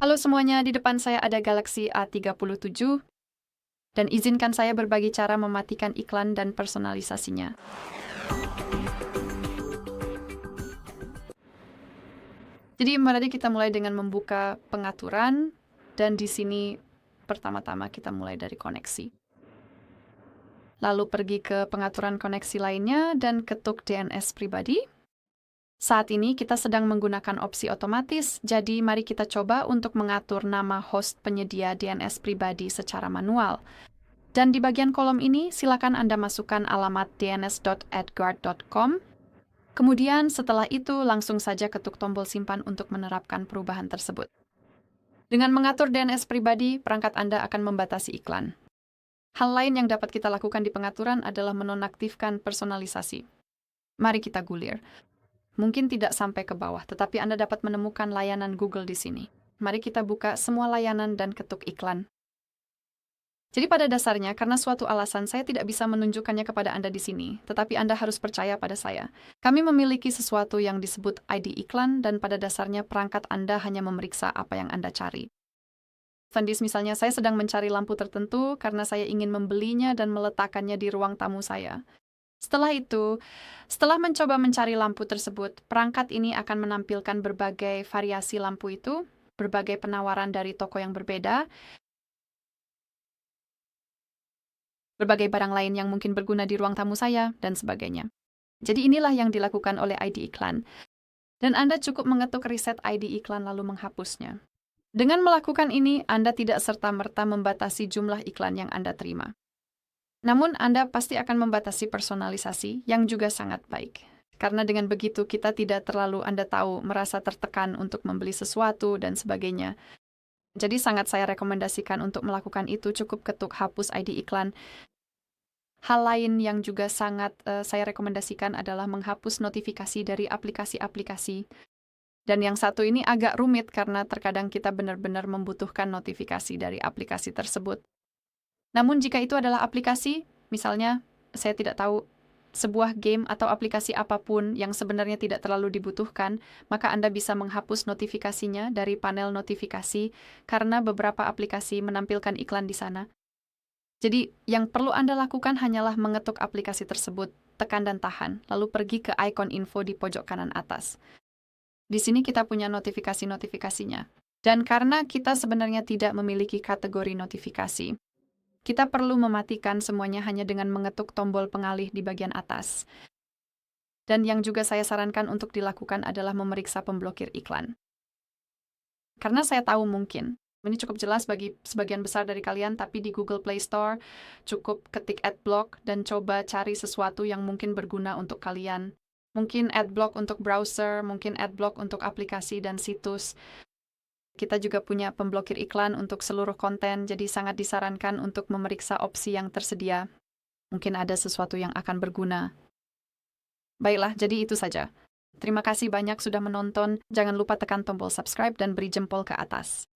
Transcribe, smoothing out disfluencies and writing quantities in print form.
Halo semuanya, di depan saya ada Galaxy A37 dan izinkan saya berbagi cara mematikan iklan dan personalisasinya. Jadi mari kita mulai dengan membuka pengaturan dan di sini pertama-tama kita mulai dari koneksi. Lalu pergi ke pengaturan koneksi lainnya dan ketuk DNS pribadi. Saat ini kita sedang menggunakan opsi otomatis, jadi mari kita coba untuk mengatur nama host penyedia DNS pribadi secara manual. Dan di bagian kolom ini, silakan Anda masukkan alamat dns.adguard.com. Kemudian setelah itu langsung saja ketuk tombol simpan untuk menerapkan perubahan tersebut. Dengan mengatur DNS pribadi, perangkat Anda akan membatasi iklan. Hal lain yang dapat kita lakukan di pengaturan adalah menonaktifkan personalisasi. Mari kita gulir. Mungkin tidak sampai ke bawah, tetapi Anda dapat menemukan layanan Google di sini. Mari kita buka semua layanan dan ketuk iklan. Jadi pada dasarnya, karena suatu alasan saya tidak bisa menunjukkannya kepada Anda di sini, tetapi Anda harus percaya pada saya. Kami memiliki sesuatu yang disebut ID iklan, dan pada dasarnya perangkat Anda hanya memeriksa apa yang Anda cari. Fandis misalnya, saya sedang mencari lampu tertentu karena saya ingin membelinya dan meletakkannya di ruang tamu saya. Setelah itu, setelah mencoba mencari lampu tersebut, perangkat ini akan menampilkan berbagai variasi lampu itu, berbagai penawaran dari toko yang berbeda, berbagai barang lain yang mungkin berguna di ruang tamu saya, dan sebagainya. Jadi inilah yang dilakukan oleh ID iklan. Dan Anda cukup mengetuk reset ID iklan lalu menghapusnya. Dengan melakukan ini, Anda tidak serta-merta membatasi jumlah iklan yang Anda terima. Namun, Anda pasti akan membatasi personalisasi yang juga sangat baik. Karena dengan begitu, kita tidak terlalu Anda tahu merasa tertekan untuk membeli sesuatu dan sebagainya. Jadi sangat saya rekomendasikan untuk melakukan itu, cukup ketuk hapus ID iklan. Hal lain yang juga sangat saya rekomendasikan adalah menghapus notifikasi dari aplikasi-aplikasi. Dan yang satu ini agak rumit karena terkadang kita benar-benar membutuhkan notifikasi dari aplikasi tersebut. Namun jika itu adalah aplikasi, misalnya saya tidak tahu sebuah game atau aplikasi apapun yang sebenarnya tidak terlalu dibutuhkan, maka Anda bisa menghapus notifikasinya dari panel notifikasi karena beberapa aplikasi menampilkan iklan di sana. Jadi yang perlu Anda lakukan hanyalah mengetuk aplikasi tersebut, tekan dan tahan, lalu pergi ke ikon info di pojok kanan atas. Di sini kita punya notifikasi-notifikasinya. Dan karena kita sebenarnya tidak memiliki kategori notifikasi, kita perlu mematikan semuanya hanya dengan mengetuk tombol pengalih di bagian atas. Dan yang juga saya sarankan untuk dilakukan adalah memeriksa pemblokir iklan. Karena saya tahu mungkin, ini cukup jelas bagi sebagian besar dari kalian, tapi di Google Play Store cukup ketik adblock dan coba cari sesuatu yang mungkin berguna untuk kalian. Mungkin adblock untuk browser, mungkin adblock untuk aplikasi dan situs. Kita juga punya pemblokir iklan untuk seluruh konten, jadi sangat disarankan untuk memeriksa opsi yang tersedia. Mungkin ada sesuatu yang akan berguna. Baiklah, jadi itu saja. Terima kasih banyak sudah menonton. Jangan lupa tekan tombol subscribe dan beri jempol ke atas.